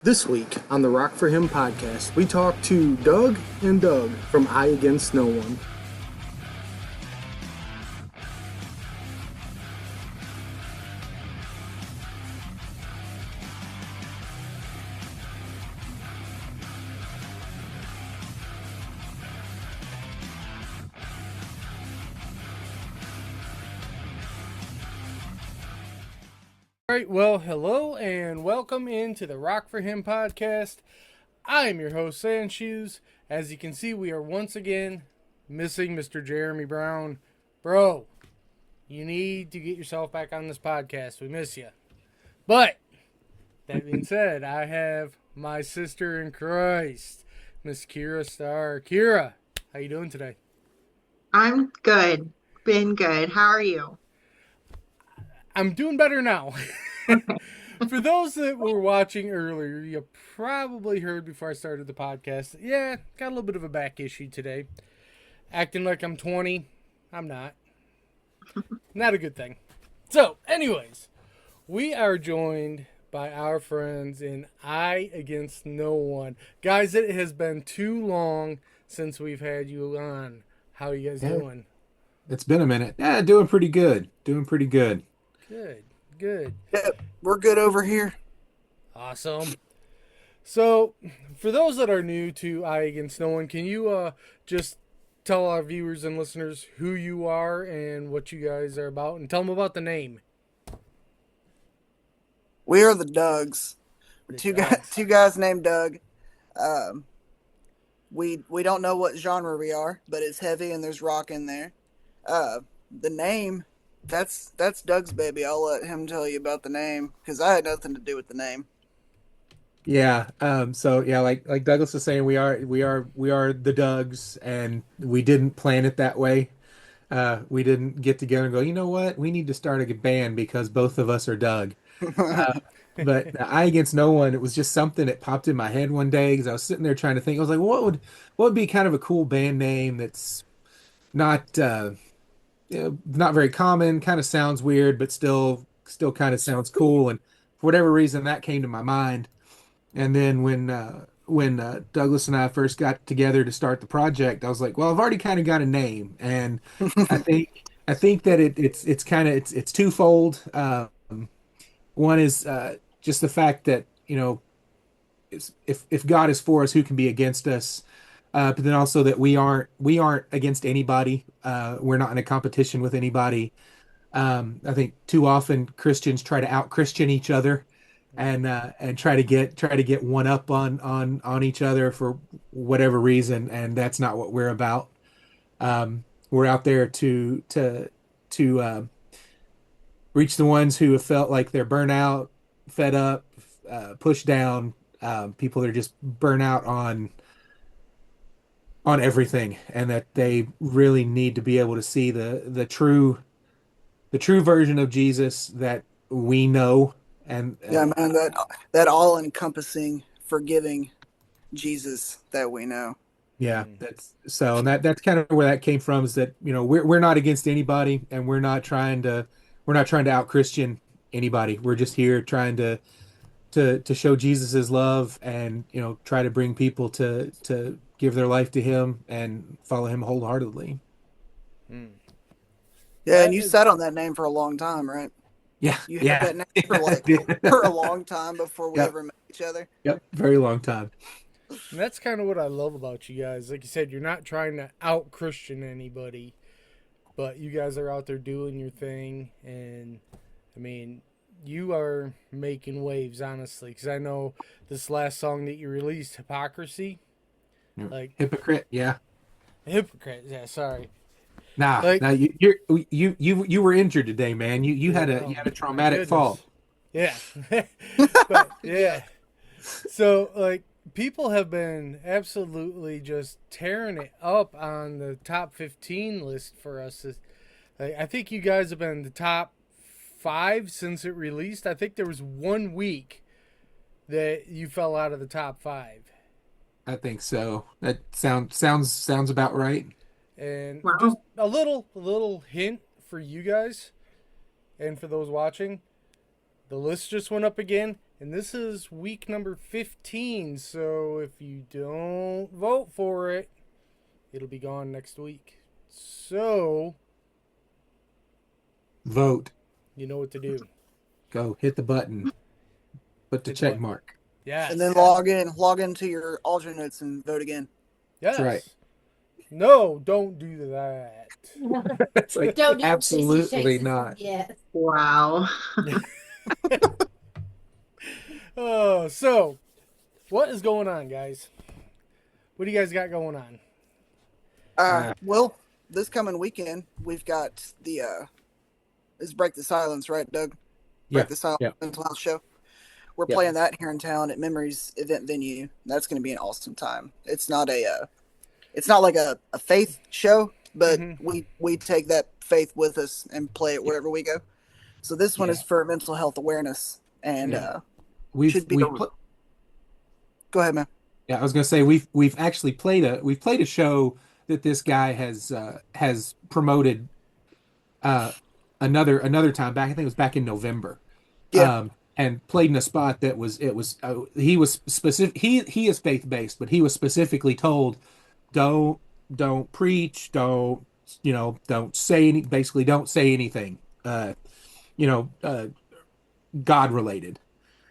This week on the Rock for Him podcast, we talk to Doug and Doug from I Against No One. All right, well, hello and welcome into the Rock for Him podcast. I am your host, Sanshoes. As you can see, we are once again missing Mr. Jeremy Brown. Bro, you need to get yourself back on this podcast. We miss you. But, that being said, I have my sister in Christ, Miss Kira Starr. Kira, how you doing today? I'm good. Been good. How are you? I'm doing better now. For those that were watching earlier, you probably heard before I started the podcast. Yeah, got a little bit of a back issue today. Acting like I'm 20. I'm not. Not a good thing. So, anyways, we are joined by our friends in I Against No One. Guys, it has been too long since we've had you on. How are you guys Yeah, doing? it's been a minute. Yeah, doing pretty good. Doing pretty good. Good, good. Yep, we're good over here. Awesome. So, for those that are new to I Against No One, can you just tell our viewers and listeners who you are and what you guys are about, and tell them about the name? We are the Dougs. We're The two guys, Dogs. two guys named Doug. Um, we don't know what genre we are, but it's heavy and there's rock in there. The name, that's Doug's baby. I'll let him tell you about the name because I had nothing to do with the name. Yeah. So yeah, like Douglas was saying, we are the Dougs, and we didn't plan it that way. We didn't get together and go, you know what? We need to start a band because both of us are Doug. Uh, but I Against No One, it was just something that popped in my head one day because I was sitting there trying to think. I was like, what would be kind of a cool band name that's not not very common, kind of sounds weird, but still kind of sounds cool. And for whatever reason, that came to my mind. And then when Douglas and I first got together to start the project, I was like, well, I've already kind of got a name, and I think that it's kind of it's twofold. One is just the fact that if God is for us, who can be against us? But then also that we aren't against anybody. We're not in a competition with anybody. I think too often Christians try to out Christian each other and try to get one up on each other for whatever reason, and that's not what we're about. We're out there to reach the ones who have felt like they're burnt out, fed up, pushed down, people that are just burnt out on everything, and that they really need to be able to see the true version of Jesus that we know. And Yeah, man, that all encompassing, forgiving Jesus that we know. yeah, that's kind of where that came from, is that we're not against anybody, and we're not trying to out Christian anybody. We're just here trying to show Jesus's love, and try to bring people to give their life to him and follow him wholeheartedly. Hmm. Yeah, and That you is, sat on that name for a long time, right? Yeah, You had yeah. that name for Yeah, I like did. for a long time before we Yep, ever met each other. yep, very long time. and that's kind of what I love about you guys. Like you said, you're not trying to out Christian anybody, but you guys are out there doing your thing, and I mean, you are making waves, honestly. Because I know this last song that you released, "Hypocrisy," Yeah. like Hypocrite, yeah. hypocrite. Yeah, sorry. Nah, Like, now you were injured today, man. You yeah, had a oh you had a my traumatic fall. goodness. Yeah, but Yeah. yeah. So like, people have been absolutely just tearing it up on the top 15 list for us. Like, I think you guys have been the top five since it released. I think there was 1 week that you fell out of the top five. I think so. That sounds about right. And just Wow. a little hint for you guys and for those watching, the list just went up again, And this is week number 15. So if you don't vote for it, it'll be gone next week. So Vote. you know what to do. Go hit the button. Put the Hit the check button. mark. Yes. And then log into your alternates and vote again. Yes. That's right. No, don't do that. It's like Don't do absolutely 66. not. Yeah. Wow. Oh, so what is going on, guys? What do you guys got going on? Well, this coming weekend we've got the is Break the Silence, right, Doug? Break the Silence yeah. mental health show. We're Yeah. playing that here in town at Memories Event Venue. That's going to be an awesome time. It's not like a faith show, but we take that faith with us and play it wherever we go. So this one is for mental health awareness, and We've go ahead, man. Yeah, I was gonna say we've actually played a show that this guy has promoted another time back. I think it was back in November. Yeah. And played in a spot that was he was specific. He is faith based, but he was specifically told, don't preach, don't say don't say anything, God related.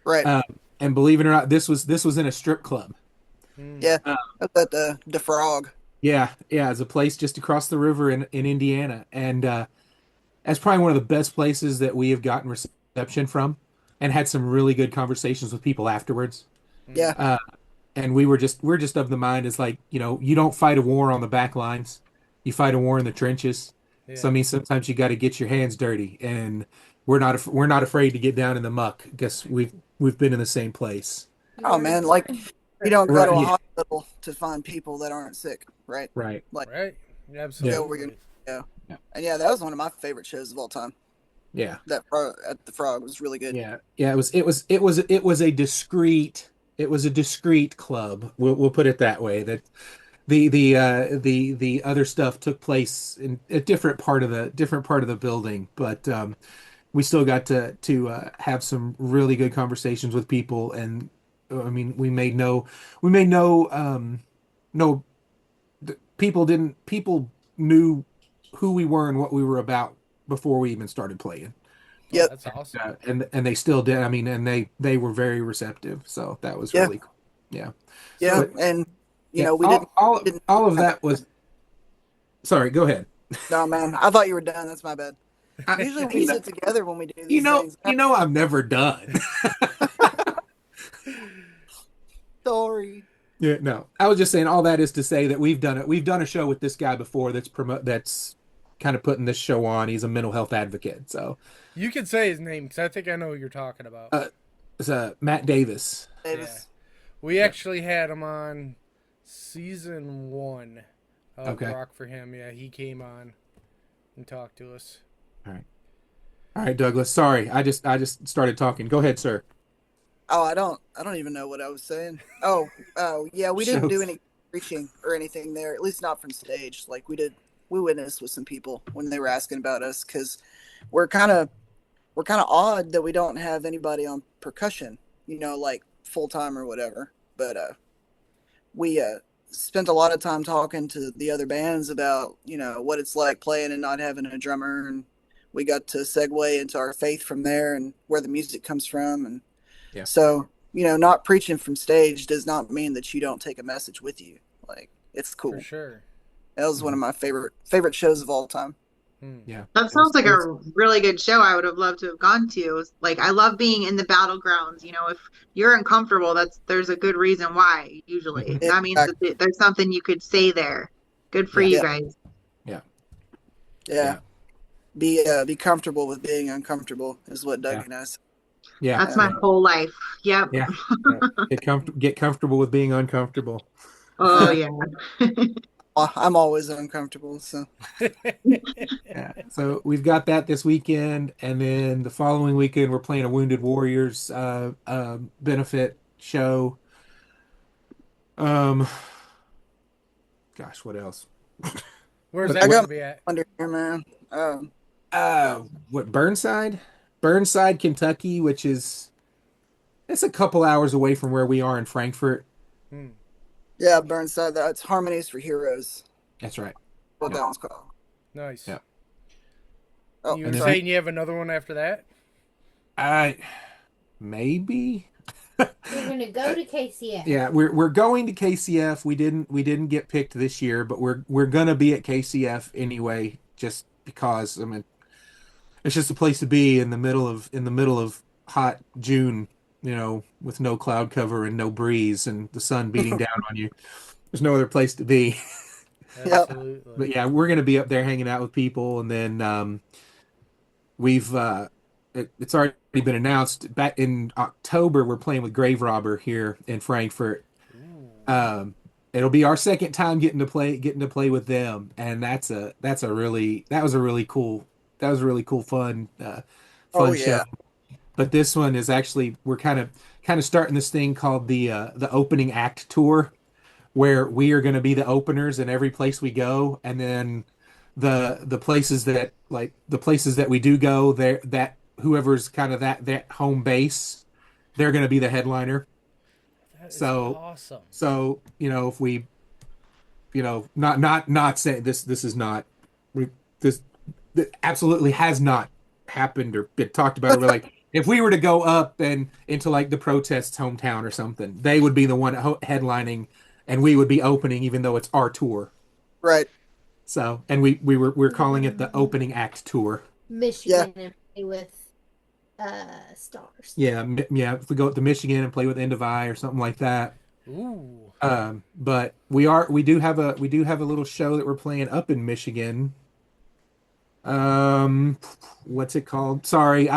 Right. And believe it or not, this was in a strip club. Yeah. At the Frog. Yeah, it's a place just across the river in Indiana, and that's probably one of the best places that we have gotten reception from, and had some really good conversations with people afterwards. Yeah. And we're just of the mind is like, you don't fight a war on the back lines, you fight a war in the trenches. Yeah. So I mean, sometimes you got to get your hands dirty, and we're not afraid to get down in the muck. Guess we've been in the same place. Oh man, like you don't go to a Right, yeah. hospital to find people that aren't sick, right? Right. Like Right? Absolutely. we're gonna and that was one of my favorite shows of all time. Yeah. That at the Frog was really good. Yeah. It was a discreet club. We'll put it that way. That the other stuff took place in a different part of the building, but we still got to have some really good conversations with people, and I mean, people knew who we were and what we were about before we even started playing. Yep. That's awesome. And they still did. I mean, and they were very receptive. So that was really cool. Yeah. Yeah, But- and we all didn't. of that was. Sorry, go ahead. No, man, I thought you were done. That's my bad. I- Usually we sit together when we do these you know, things. I'm never done. Sorry. Yeah, no. I was just saying all that is to say that we've done a show with this guy before that's kind of putting this show on. He's a mental health advocate. So You can say his name because I think I know who you're talking about. it's Matt Davis. Davis. We actually had him on season 1 of Okay. Rock for Him. Yeah, he came on and talked to us. All right, Douglas. Sorry, I just started talking. Go ahead, sir. Oh, I don't even know what I was saying. Oh, yeah, we didn't do Shows. any preaching or anything there. At least not from stage. Like we witnessed with some people when they were asking about us because we're kind of odd that we don't have anybody on percussion, like full time or whatever. But we spent a lot of time talking to the other bands about what it's like playing and not having a drummer, and we got to segue into our faith from there and where the music comes from. And so not preaching from stage does not mean that you don't take a message with you. Like it's cool. For sure. That was one of my favorite shows of all time. Yeah. That sounds like a really good show. I would have loved to have gone to. Like, I love being in the battlegrounds. If you're uncomfortable, there's a good reason why, usually. Yeah, That means that there's something you could say there. Good for you guys. Yeah. Be comfortable with being uncomfortable is what Doug and I said. Yeah. That's my whole life. Yep. Yeah. Get comfortable with being uncomfortable. Oh, yeah. I'm always uncomfortable, so. Yeah. So we've got that this weekend, and then the following weekend we're playing a Wounded Warriors benefit show. Gosh, what else? Where's But that I going got to be at? under here, man. What Burnside, Kentucky, which is It's a couple hours away from where we are in Frankfurt. Hmm. Yeah, Burnside. That's Harmonies for Heroes. That's right. What Yeah. that one's called. Nice. Yeah. Oh, You And were then- saying you have another one after that? I maybe. You're gonna go to KCF. Yeah, we're going to KCF. We didn't get picked this year, but we're gonna be at KCF anyway, just because. I mean, it's just a place to be in the middle of hot June, with no cloud cover and no breeze and the sun beating down on you. There's no other place to be. Absolutely. But yeah, we're gonna be up there hanging out with people, and then we've it's already been announced. Back in October, we're playing with Grave Robber here in Frankfurt. Ooh. It'll be our second time getting to play with them, and that was a really cool fun Oh, show. yeah. But this one is actually, we're kind of starting this thing called the opening act tour, where we are going to be the openers in every place we go, and then the places that we do go there, that whoever's kind of that home base, they're going to be the headliner. That is So- awesome. So, if we, not saying this is not, this absolutely has not happened or been talked about. We're like, if we were to go up and into like the protest's hometown or something, they would be the one headlining, and we would be opening, even though it's our tour. Right. So, and we're calling it the opening act tour. Michigan and play with Stars. Yeah, yeah. If we go up to Michigan and play with End of Eye or something like that. Ooh. But we do have a little show that we're playing up in Michigan. What's it called? Sorry,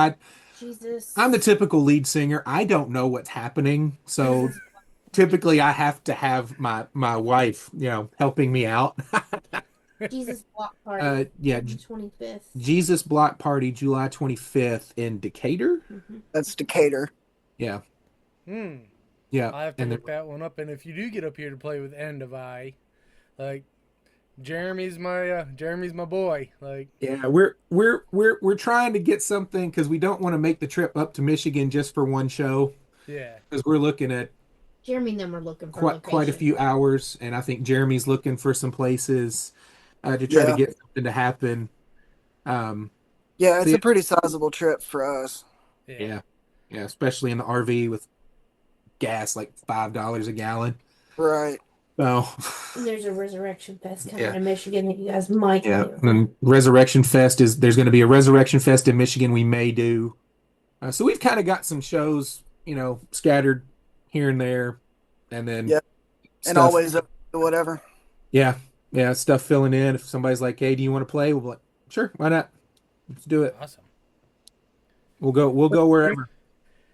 Jesus. I'm the typical lead singer. I don't know what's happening, so typically I have to have my wife, helping me out. Jesus Block Party. Yeah, 25th. Jesus Block Party, July 25th in Decatur. That's Decatur. Yeah, Hmm. yeah. I have to And look that one up. And if you do get up here to play with End of Eye, like Jeremy's my boy. Like, yeah, we're trying to get something, because we don't want to make the trip up to Michigan just for one show, yeah. because we're looking at Jeremy and them are looking for quite a location. few hours, and I think Jeremy's looking for some places to try to Yeah. get something to happen. Yeah, it's See- a pretty sizable trip for us. Yeah, yeah, especially in the RV with gas like $5 a gallon. Right. So And there's a Resurrection Fest coming Yeah. to Michigan that you guys might yeah, do. and Resurrection Fest there's going to be a Resurrection Fest in Michigan we may do. So we've kind of got some shows, scattered here and there, and then Yeah. And stuff- always whatever. yeah, stuff filling in. If somebody's like, "Hey, do you want to play?" We'll be like, "Sure, why not? Let's do it. Awesome. We'll go wherever."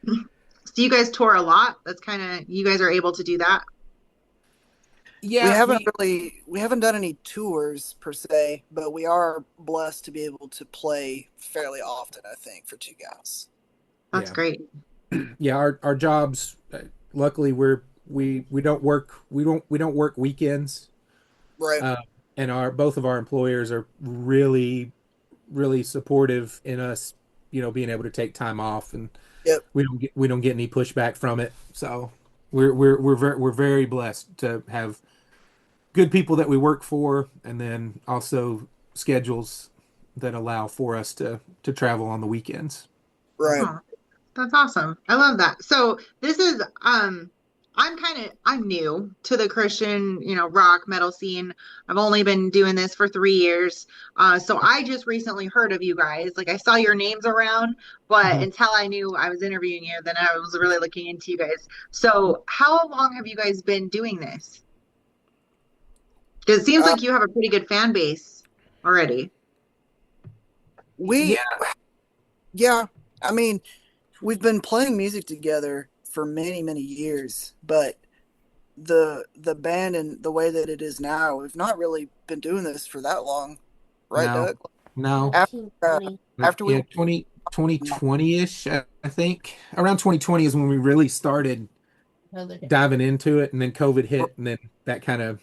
So you guys tour a lot. That's kind of, you guys are able to do that. Yeah, We haven't done any tours per se, but we are blessed to be able to play fairly often, I think, for two guys. That's Yeah. great. yeah, our jobs. Luckily, we don't work weekends, Right. and both of our employers are really, really supportive in us, being able to take time off, and Yep. we don't get any pushback from it. So we're very blessed to have good people that we work for, and then also schedules that allow for us to travel on the weekends. Right. Oh, that's awesome. I love that. So this is I'm new to the Christian, rock metal scene. I've only been doing this for 3 years. So I just recently heard of you guys. Like, I saw your names around, but Mhm. until I knew I was interviewing you, then I was really looking into you guys. So how long have you guys been doing this? Because it seems like you have a pretty good fan base already. We, yeah, I mean, we've been playing music together for many, many years, but the band and the way that it is now, we've not really been doing this for that long, right, No. Doug? No, After- 1920. After we- 2020-ish, I think around 2020 is when we really started Other day. diving into it, and then COVID hit, and then that kind of,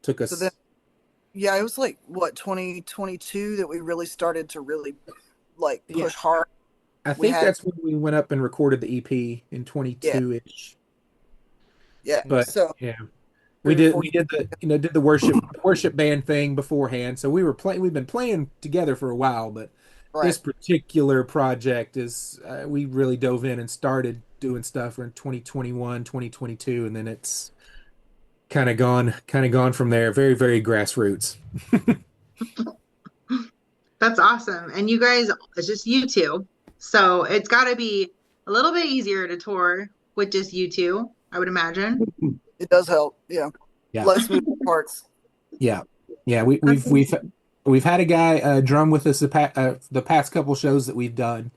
took us. So then, yeah, it was like what 2022 that we really started to really like push Yeah. hard. I We think had, that's when we went up and recorded the EP in yeah, 22-ish. yeah. But So yeah, we 3 or did 4 we did the did the worship band thing beforehand. So we've been playing together for a while, but right. this particular project is we really dove in and started doing stuff in 2021, 2022, and then it's kind of gone from there. Very, very grassroots. That's awesome. And you guys, it's just you two. So it's got to be a little bit easier to tour with just you two, I would imagine. It does help. Yeah. Yeah. Less moving parts. Yeah. Yeah, we've had a guy drum with us the past couple shows that we've done.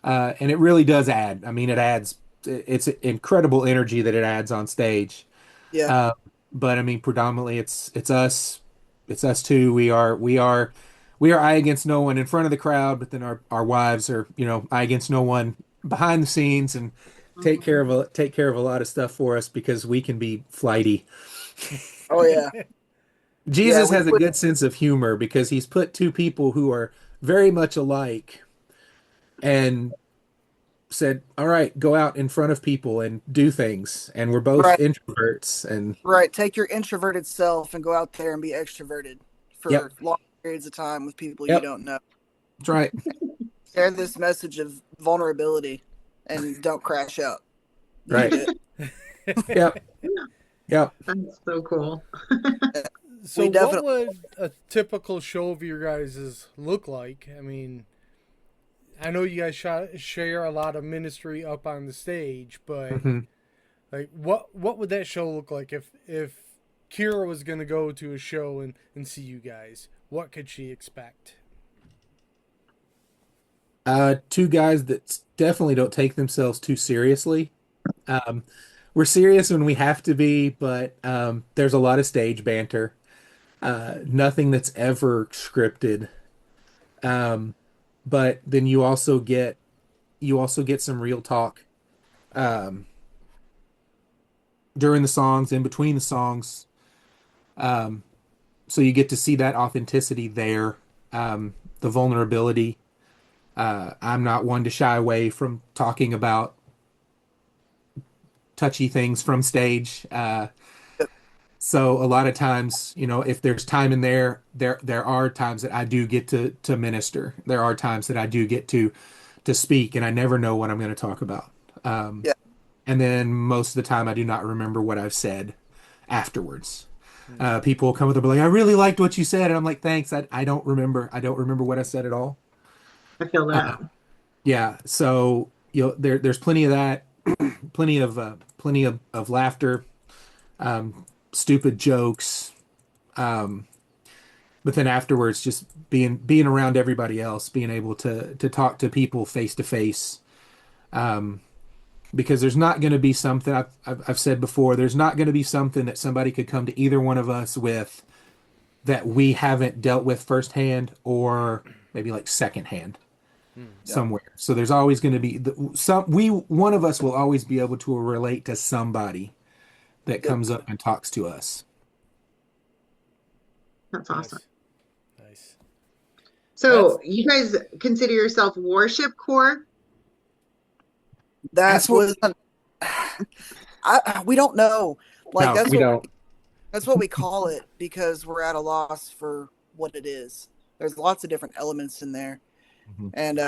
And it really does add. I mean, it's incredible energy that it adds on stage. Yeah. Uh, but I mean, predominantly it's us two. We are eye against no one in front of the crowd, but then our wives are, eye against no one behind the scenes and Mhm. take care of a lot of stuff for us because we can be flighty. Oh yeah. Yeah. Jesus We has a put good sense of humor because he's put two people who are very much alike and said, "All right, go out in front of people and do things." And we're both right. introverts, and Right. Take your introverted self and go out there and be extroverted yep, for long periods of time with people you yep, don't know. that's right. Share this message of vulnerability and don't crash out. You Right. need it. Yep. Yep. That's so cool. So, We what definitely, would a typical show of your guys' look like? I mean, I know you guys share a lot of ministry up on the stage, but hmm like, what would that show look like if Kira was going to go to a show and see you guys? What could she expect? Two guys that definitely don't take themselves too seriously. Um, we're serious when we have to be, but there's a lot of stage banter. Nothing that's ever scripted. Um, but then you also get some real talk um, during the songs, in between the songs. Um, so you get to see that authenticity there, the vulnerability. I'm not one to shy away from talking about touchy things from stage. So a lot of times, if there's time in there are times that I do get to minister. There are times that I do get to speak, and I never know what I'm going to talk about. Um, yeah. and then most of the time, I do not remember what I've said afterwards. Hmm. People will come up and be like, "I really liked what you said," and I'm like, "Thanks. I don't remember. I don't remember what I said at all." I feel Uh, that. yeah. So there's plenty of that, plenty of laughter, stupid jokes. Um, but then afterwards, just being around everybody else, being able to talk to people face to face. Because there's not going to be something I've said before. There's not going to be something that somebody could come to either one of us with that we haven't dealt with firsthand or maybe like secondhand Hmm. Yeah. somewhere. So there's always going to be one of us will always be able to relate to somebody that Yep. comes up and talks to us. That's awesome. Nice, nice. That's So you guys consider yourself worship core? That That's what. was, we don't know. Like No, we don't. that's what we call it because we're at a loss for what it is. There's lots of different elements in there. Mhm. And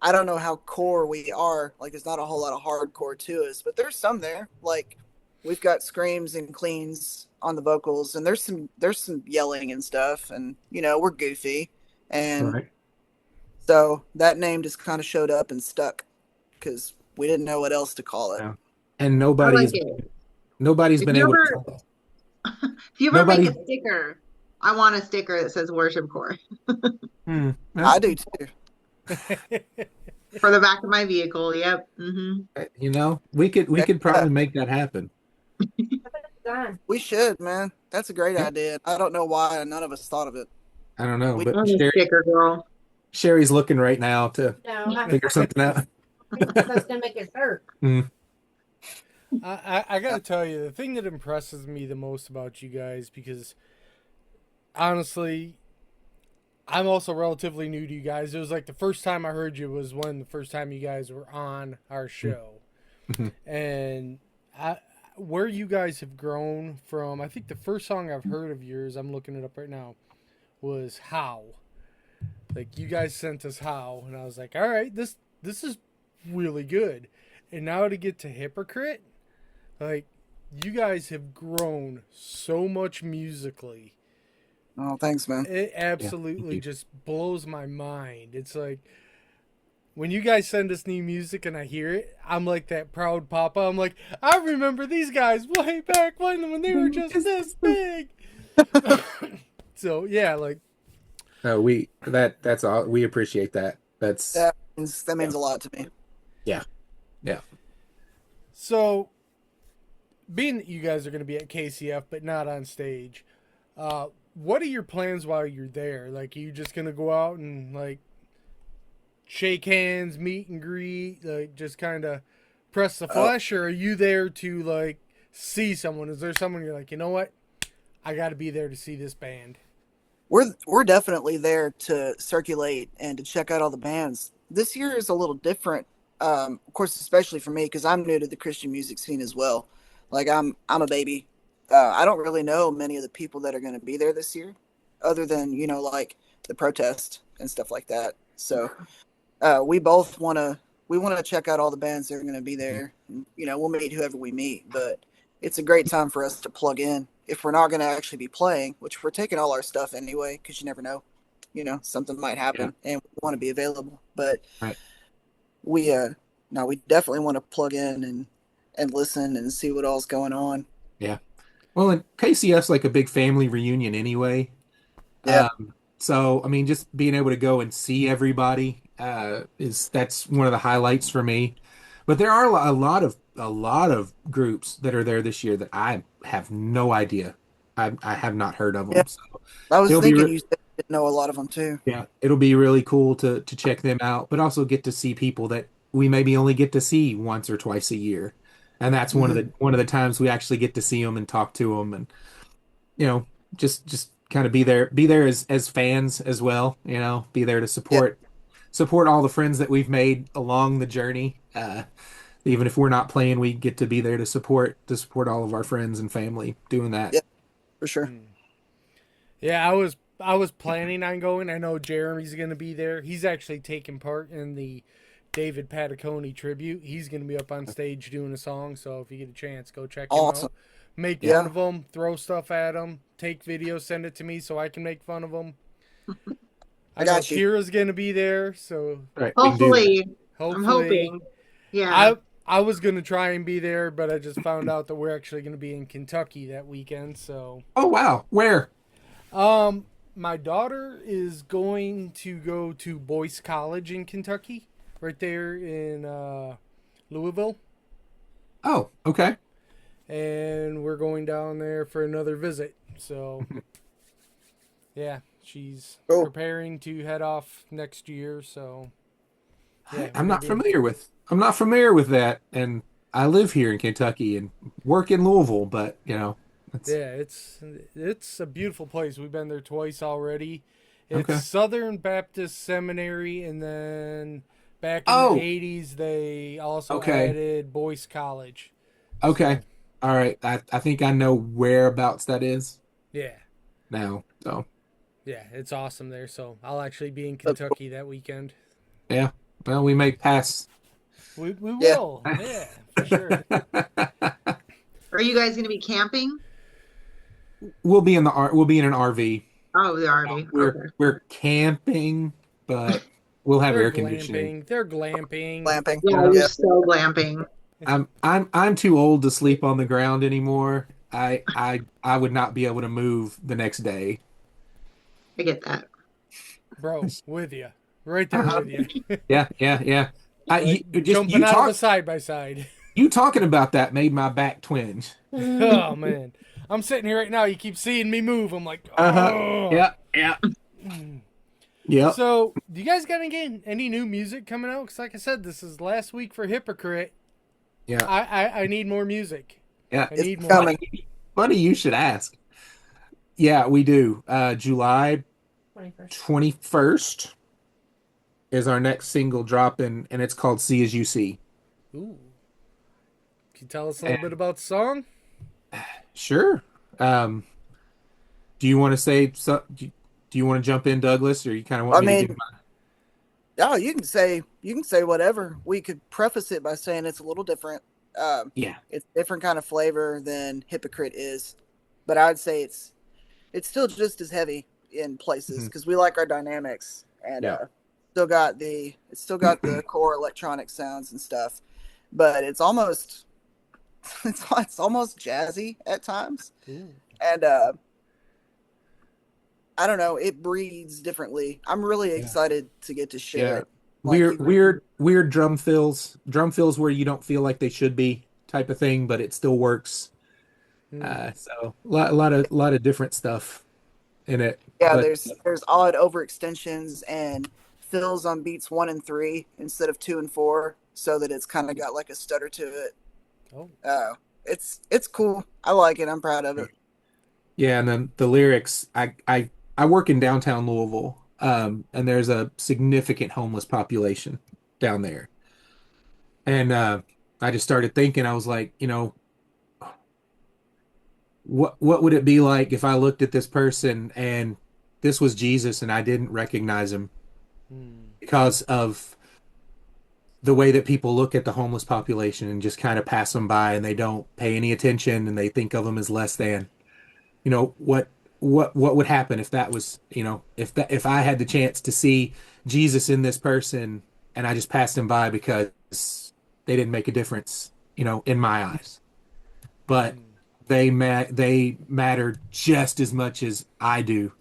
I don't know how core we are. Like, there's not a whole lot of hardcore to us, but there's some there. Like, we've got screams and cleans on the vocals, and there's some yelling and stuff, and we're goofy, and Right. so that name just kind of showed up and stuck because we didn't know what else to call it. Yeah. And I like it. nobody's If been you able to ever tell us. if you ever make Nobody. a sticker, I want a sticker that says worship core Hmm, I well, do too. for the back of my vehicle. Yep. we could Yeah, probably make that happen. Done. we should, man. That's a great Yeah. idea. I don't know why none of us thought of it. I don't know, We but I'm a sticker girl. Sherry's looking right now to No, figure something out. that's gonna make it hurt. Mm, I gotta tell you, the thing that impresses me the most about you guys, because honestly, I'm also relatively new to you guys. It was like the first time I heard you was when the first time you guys were on our show. Mhm. And where you guys have grown from, I think the first song I've heard of yours, I'm looking it up right now, was How. Like you guys sent us How, and I was like, all right, this is really good. And now to get to Hypocrite, like you guys have grown so much musically. Oh, thanks, man. It absolutely just blows my mind. It's like when you guys send us new music and I hear it, I'm like that proud papa. I'm like, I remember these guys way back when they were just this big. So yeah, like No, that's all. We appreciate that. That's That means a lot to me. yeah. so. Being that you guys are going to be at KCF but not on stage, what are your plans while you're there? Like, are you just going to go out and like shake hands, meet and greet, like just kind of press the flesh, or are you there to like see someone? Is there someone you're like, you know what, I got to be there to see this band? We're definitely there to circulate and to check out all the bands. This year is a little different, of course, especially for me because I'm new to the Christian music scene as well. Like I'm a baby. I don't really know many of the people that are going to be there this year, other than like the protest and stuff like that. So we both want to check out all the bands that are going to be there. And, we'll meet whoever we meet, but it's a great time for us to plug in if we're not going to actually be playing, which we're taking all our stuff anyway, because you never know, something might happen and we want to be available. But Right. we definitely want to plug in and listen and see what all's going on. Well, and KCF's like a big family reunion anyway. Yeah. So I mean, just being able to go and see everybody that's one of the highlights for me. But there are a lot of groups that are there this year that I have no idea. I have not heard of them. Yeah. So I was it'll be thinking you said you didn't know a lot of them too. yeah, it'll be really cool to check them out, but also get to see people that we maybe only get to see once or twice a year. And that's one of the times we actually get to see them and talk to them, and just kind of be there as fans as well. Be there to support all the friends that we've made along the journey. Even if we're not playing, we get to be there to support all of our friends and family doing that. Yeah. For sure. Yeah, I was planning on going. I know Jeremy's going to be there. He's actually taking part in the David Patacone tribute. He's going to be up on stage doing a song, so if you get a chance, go check him Awesome. out. Make Yeah. fun of him, throw stuff at him, take videos, send it to me so I can make fun of him. I know got you. Kira's going to be there, so Right, we can do that. Hopefully, I'm hopefully. hoping. Yeah. I was going to try and be there, but I just found out that we're actually going to be in Kentucky that weekend, so... Oh wow, where? My daughter is going to go to Boyce College in Kentucky, right there in Louisville, Oh, okay. and we're going down there for another visit. So, yeah, she's Cool. preparing to head off next year. So, yeah, I'm not we're familiar with that, and I live here in Kentucky and work in Louisville, but it's Yeah, it's a beautiful place. We've been there twice already. It's Okay. Southern Baptist Seminary, and then back in Oh. the 80s, they also Okay. added Boyce College. okay. All right. I think I know whereabouts that is Yeah, now. So yeah, it's awesome there. So I'll actually be in Kentucky that weekend. yeah. Well, we may pass. We Yeah. will. Yeah, for sure. Are you guys going to be camping? We'll be in an RV. Oh, the RV. Okay. We're camping, but we'll have They're air conditioning. glamping. They're glamping. Glamping. Yeah, Yeah. you're so glamping. I'm too old to sleep on the ground anymore. I would not be able to move the next day. I get that. Bro, with you. Right there with you. Yeah. Jumping out of a side by side. You talking about that made my back twinge. Oh, man. I'm sitting here right now. You keep seeing me move. I'm like, oh. Uh-huh. Yeah. Yeah. So, do you guys got any new music coming out? Because, like I said, this is last week for Hypocrite. Yeah. I need more music. Yeah. I need more. coming. Funny you should ask. Yeah, we do. July 21st. 21st is our next single dropping, and it's called See As You See. Ooh. Can you tell us a little bit about the song? Sure. Um, do you want to say so? Do you want to jump in, Douglas, or you kind of want I me to mean, give my? oh, you can say whatever. We could preface it by saying it's a little different. Yeah. It's a different kind of flavor than Hypocrite is, but I'd say it's still just as heavy in places Mhm. because we like our dynamics and Yeah. it's still got the core electronic sounds and stuff, but it's almost it's almost jazzy at times, Ooh. and I don't know, it breathes differently. I'm really Yeah. excited to get to share Yeah. it. Like Weird, you, weird drum fills where you don't feel like they should be, type of thing, but it still works. So lot of different stuff in it, yeah, but there's odd overextensions and fills on beats 1 and 3 instead of 2 and 4, so that it's kind of got like a stutter to it. Oh. It's cool. I like it. I'm proud of it. yeah, and then the lyrics. I work in downtown Louisville, and there's a significant homeless population down there, and I just started thinking. I was like, what would it be like if I looked at this person and this was Jesus and I didn't recognize him because of the way that people look at the homeless population and just kind of pass them by and they don't pay any attention and they think of them as less than. What would happen if that was, if I had the chance to see Jesus in this person and I just passed him by because they didn't make a difference, in my eyes. But they matter just as much as I do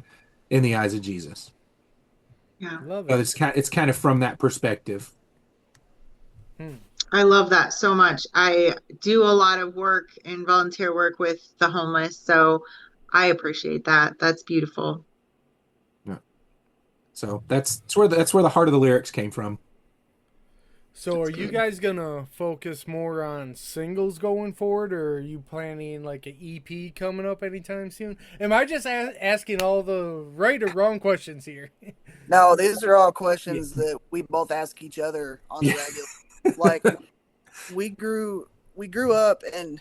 in the eyes of Jesus. Yeah. Love But it. it's kind of from that perspective. I love that so much. I do a lot of work and volunteer work with the homeless, so I appreciate that. That's beautiful. Yeah. So that's where the heart of the lyrics came from. So are That's you good. guys gonna focus more on singles going forward, or are you planning like an EP coming up anytime soon? Am I just asking all the right or wrong questions here? No, these are all questions that we both ask each other on the Yeah. regular. Like we grew up, and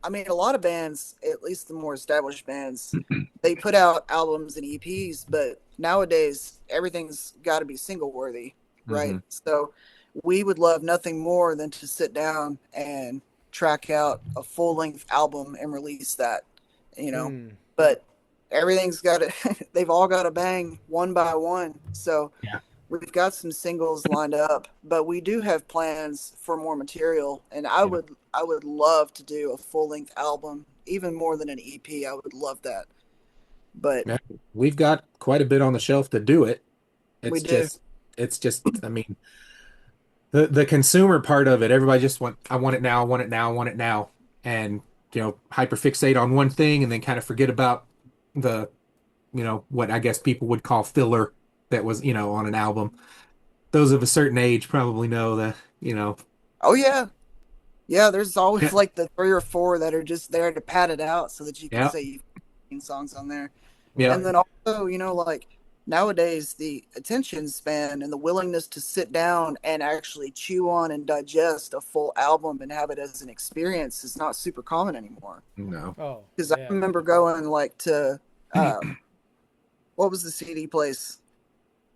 I mean, a lot of bands, at least the more established bands, they put out albums and EPs, but nowadays everything's got to be single worthy, right? hmm So we would love nothing more than to sit down and track out a full length album and release that, you know. Hmm. But everything's got to, they've all got to bang one by one. So Yeah. we've got some singles lined up, but we do have plans for more material, and Yeah. I would love to do a full length album, even more than an EP. I would love that. But Yeah. We've got quite a bit on the shelf to do it. we It's do. just it's just I mean the consumer part of it, everybody just I want it now, I want it now, I want it now. And hyperfixate on one thing and then kind of forget about the what I guess people would call filler that was, on an album. Those of a certain age probably know that, Oh yeah. Yeah, there's always yeah, like the 3 or 4 that are just there to pad it out so that you can yeah, say you've got songs on there. yeah, And then also, like nowadays, the attention span and the willingness to sit down and actually chew on and digest a full album and have it as an experience is not super common anymore. no. Oh, Because I yeah. remember going like to, what was the CD place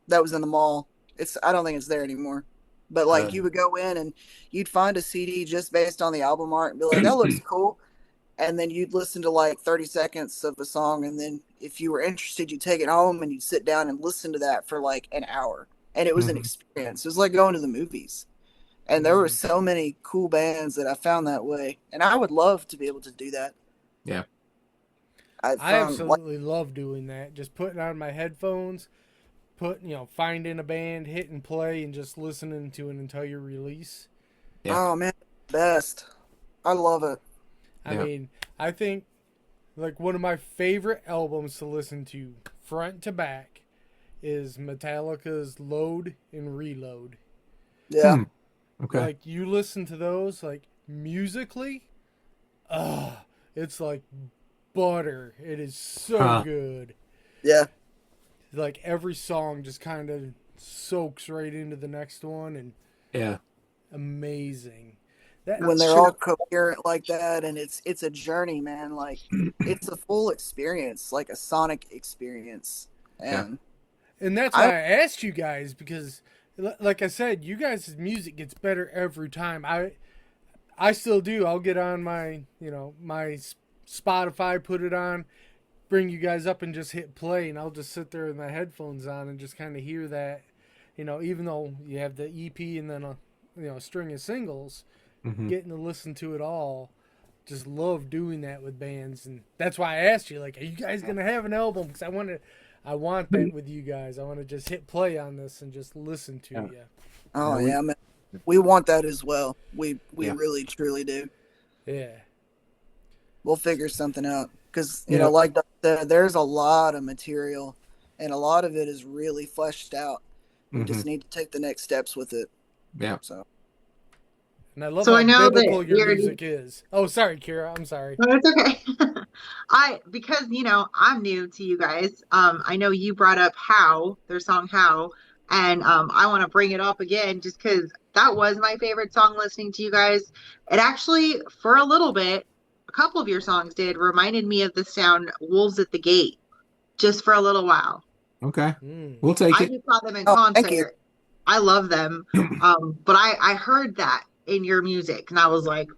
that was in the mall? I don't think it's there anymore. But like Uh, you would go in and you'd find a CD just based on the album art and be like, that looks cool. And then you'd listen to like 30 seconds of a song. And then if you were interested, you'd take it home and you'd sit down and listen to that for like an hour. And it was an Mhm. experience. It was like going to the movies. And there were so many cool bands that I found that way. And I would love to be able to do that. Yeah. I found like, absolutely love doing that. Just putting on my headphones, finding a band, hitting play, and just listening to an entire release. Yeah. oh man, best. I love it. I Yeah. mean, I think like one of my favorite albums to listen to front to back is Metallica's Load and Reload. Yeah. Hmm. Okay. Like you listen to those like musically, it's like butter. It is so Huh. good. Yeah. like every song just kind of soaks right into the next one, and Yeah. amazing. That When That's they're true. all coherent like that, and it's a journey, man. Like it's a full experience, like a sonic experience. Yeah. And and that's I why I asked you guys, because like I said, you guys' music gets better every time. I still do. I'll get on my, my Spotify, put it on, bring you guys up and just hit play, and I'll just sit there with my headphones on and just kind of hear that, even though you have the EP and then a string of singles, Hmm. getting to listen to it all. Just love doing that with bands, and that's why I asked you, like, are you guys gonna have an album? Because I want that with you guys. I want to just hit play on this and just listen to Yeah. you. oh Yeah, yeah, man, we want that as well. We Yeah. really truly do. Yeah. We'll figure something out because Yeah. like Doug said, there's a lot of material, and a lot of it is really fleshed out. We Hmm. just need to take the next steps with it. Yeah. So And I love So how I know biblical that your we already. music is. Oh, sorry, Kira. I'm sorry. No, it's okay. Because I'm new to you guys. I know you brought up How, their song How, and I want to bring it up again just because that was my favorite song listening to you guys. It actually, for a little bit, a couple of your songs did reminded me of the sound Wolves at the Gate, just for a little while. Okay. Mm. We'll take I it. just saw them in oh, thank you. concert. I love them. But I heard that in your music, and I was like,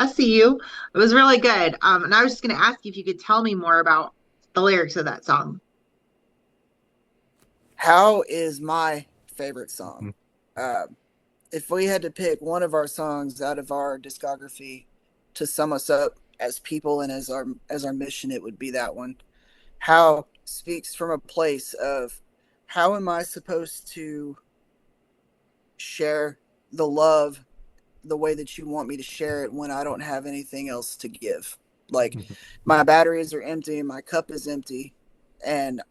I see you. It was really good. And I was just going to ask you if you could tell me more about the lyrics of that song. How is my favorite song? Uh, if we had to pick one of our songs out of our discography to sum us up as people and as our mission, it would be that one. How speaks from a place of how am I supposed to share the love the way that you want me to share it when I don't have anything else to give. Like Mhm. my batteries are empty, my cup is empty, and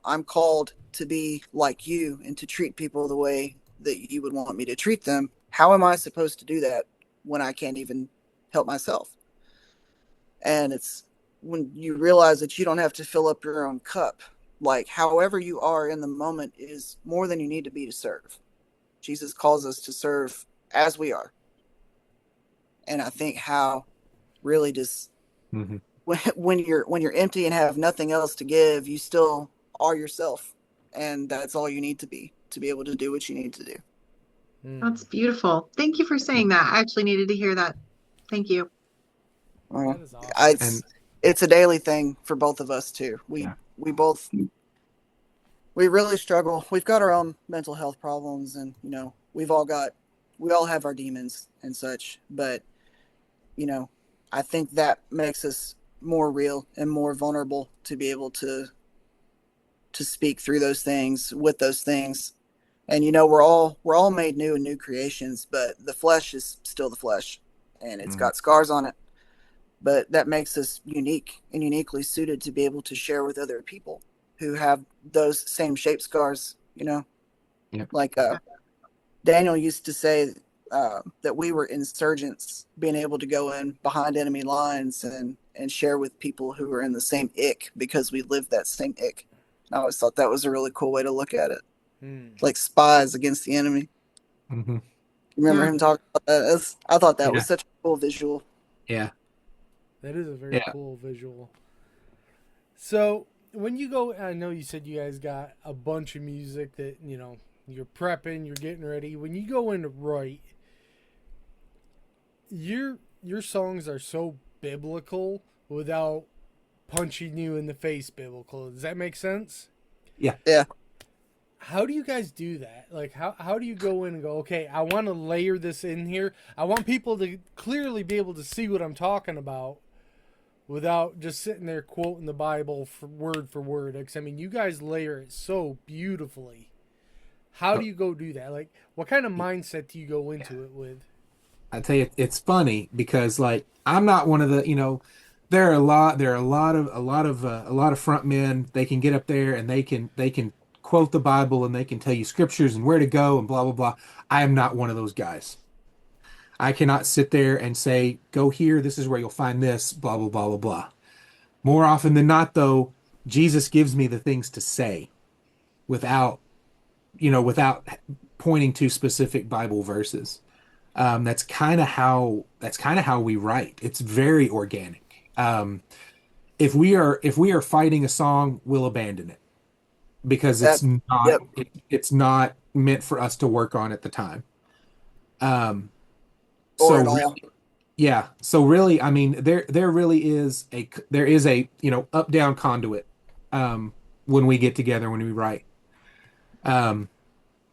I'm called to be like you and to treat people the way that you would want me to treat them. How am I supposed to do that when I can't even help myself? And it's when you realize that you don't have to fill up your own cup. Like however you are in the moment is more than you need to be to serve. Jesus calls us to serve as we are. And I think how really just Mhm. when you're empty and have nothing else to give, you still are yourself, and that's all you need to be able to do what you need to do. Mm. That's beautiful. Thank you for saying that. I actually needed to hear that. Thank you. That is awesome. And It's a daily thing for both of us too. Yeah. We both we really struggle. We've got our own mental health problems, and we all have our demons and such, but I think that makes us more real and more vulnerable to be able to speak through those things with those things. And we're all made new and new creations, but the flesh is still the flesh, and it's got scars on it. But that makes us unique and uniquely suited to be able to share with other people who have those same shape scars. Yep. Like Daniel used to say that we were insurgents, being able to go in behind enemy lines and share with people who are in the same ick because we lived that same ick. I always thought that was a really cool way to look at it, like spies against the enemy. Mhm. Remember Yeah. him talking about that? I thought that Yeah. was such a cool visual. Yeah. That is a very Yeah. cool visual. So when you go, I know you said you guys got a bunch of music that you're prepping, you're getting ready. When you go in to write, your songs are so biblical without punching you in the face biblical. Does that make sense? Yeah. Yeah. How do you guys do that? Like, how do you go in and go, okay, I want to layer this in here. I want people to clearly be able to see what I'm talking about without just sitting there quoting the Bible for word. Because, I mean, you guys layer it so beautifully. How do you go do that? Like, what kind of mindset do you go into it with? I tell you, it's funny because like I'm not one of the. There are a lot of front men. They can get up there and they can quote the Bible and they can tell you scriptures and where to go and blah blah blah. I am not one of those guys. I cannot sit there and say, go here, this is where you'll find this, blah blah blah blah blah. More often than not, though, Jesus gives me the things to say. without, without pointing to specific Bible verses. That's kind of how we write. It's very organic. If we are fighting a song, we'll abandon it because That, yep, it's not meant for us to work on at the time. Um, or so at all. really, yeah. So really, I mean, there really is a up down conduit when we get together when we write. Um,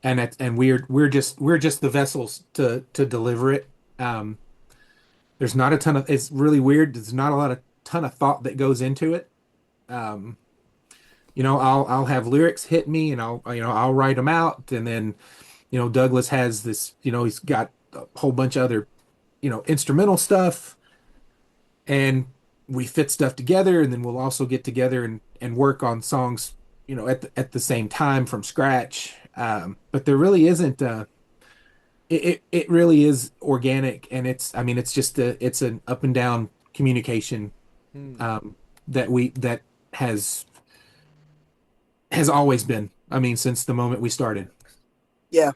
and we're just the vessels to deliver it. Um, there's not a ton of it's really weird. There's not a lot of ton of thought that goes into it. Um, I'll have lyrics hit me and I'll write them out, and then Douglas has this, he's got a whole bunch of other instrumental stuff, and we fit stuff together, and then we'll also get together and work on songs at the same time from scratch. But there really isn't it really is organic, and it's an up and down communication Hmm. that has always been, I mean, since the moment we started. Yeah.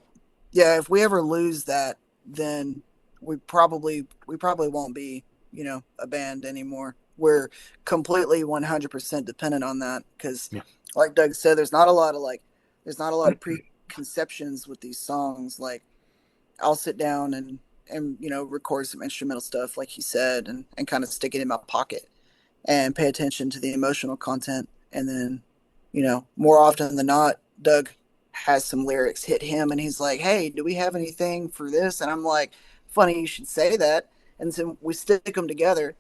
Yeah, if we ever lose that, then we probably won't be, a band anymore. We're completely 100% dependent on that because, Yeah. like Doug said, there's not a lot of preconceptions with these songs. Like, I'll sit down and record some instrumental stuff, like he said, and kind of stick it in my pocket and pay attention to the emotional content. And then, more often than not, Doug has some lyrics hit him and he's like, "Hey, do we have anything for this?" And I'm like, "Funny you should say that." And so we stick them together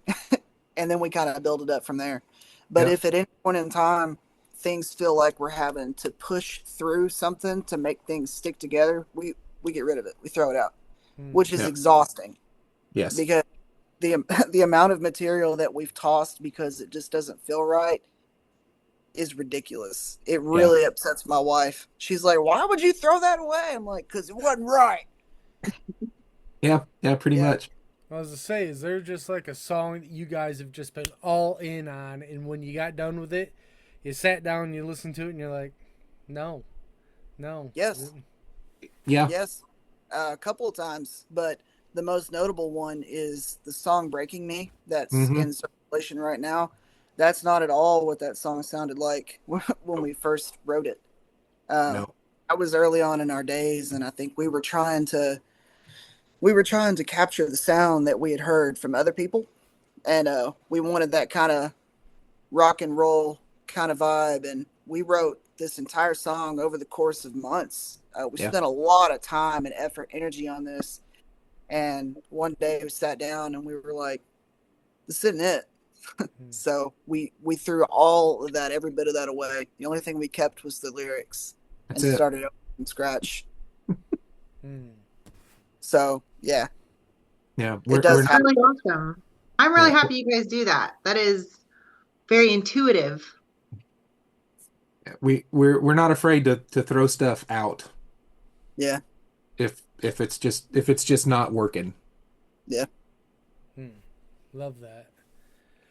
and then we kind of build it up from there. But Yeah. if at any point in time things feel like we're having to push through something to make things stick together, we get rid of it. We throw it out, Hmm. which is Yeah. exhausting Yes. because the the amount of material that we've tossed because it just doesn't feel right is ridiculous. It Yeah. really upsets my wife. She's like, "Why would you throw that away?" I'm like, "Because it wasn't right." Yeah. Yeah. Pretty Yeah. much. I was to say, is there just like a song that you guys have just been all in on, and when you got done with it, you sat down, you listened to it, and you're like, no, no. Yes. Yeah. Yes. A couple of times, but the most notable one is the song "Breaking Me" that's Hmm. in circulation right now. That's not at all what that song sounded like when we first wrote it. Um, No. I was early on in our days, and I think we were trying to capture the sound that we had heard from other people, and we wanted that kind of rock and roll kind of vibe, and we wrote this entire song over the course of months. We Yeah. spent a lot of time and effort, energy on this, and one day we sat down and we were like, "This isn't it." Hmm. So we threw all of that, every bit of that away. The only thing we kept was the lyrics That's and it. started over from scratch. Hmm. So yeah, Yeah. it We're does we're That's not. happen. really awesome. I'm really Yeah. happy you guys do that. That is very intuitive. We're not afraid to throw stuff out Yeah, if it's just not working. yeah. Hmm. Love that.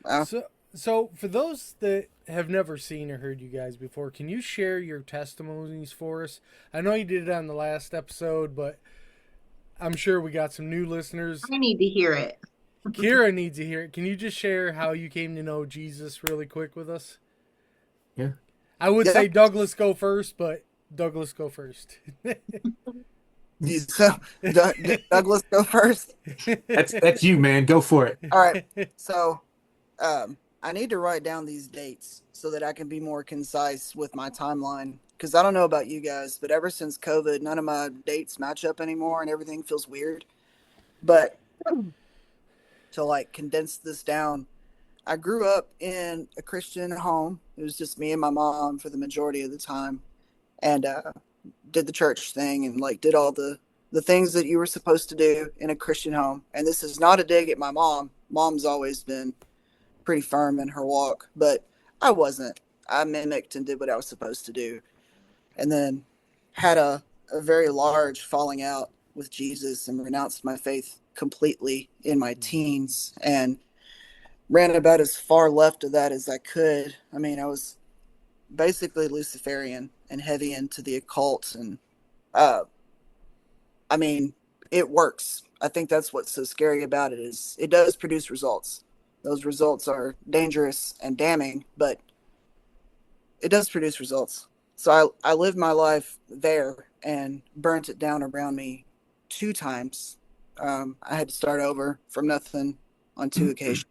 Wow. So for those that have never seen or heard you guys before, can you share your testimonies for us? I know you did it on the last episode, but I'm sure we got some new listeners. I need to hear it. Kira needs to hear it. Can you just share how you came to know Jesus really quick with us? Yeah. I would Yeah. say Douglas go first, but Douglas go first. So Douglas, go first. That's you, man. Go for it. All right. So I need to write down these dates so that I can be more concise with my timeline. Because I don't know about you guys, but ever since COVID, none of my dates match up anymore and everything feels weird. But to like condense this down, I grew up in a Christian home. It was just me and my mom for the majority of the time, and did the church thing and like did all the things that you were supposed to do in a Christian home. And this is not a dig at my mom. Mom's always been pretty firm in her walk, but I wasn't. I mimicked and did what I was supposed to do, and then had a very large falling out with Jesus and renounced my faith completely in my teens and ran about as far left of that as I could. I mean, I was basically Luciferian and heavy into the occult. And uh, I mean, it works. I think that's what's so scary about it is it does produce results. Those results are dangerous and damning, but it does produce results. So I lived my life there and burnt it down around me 2 times. I had to start over from nothing on 2 occasions.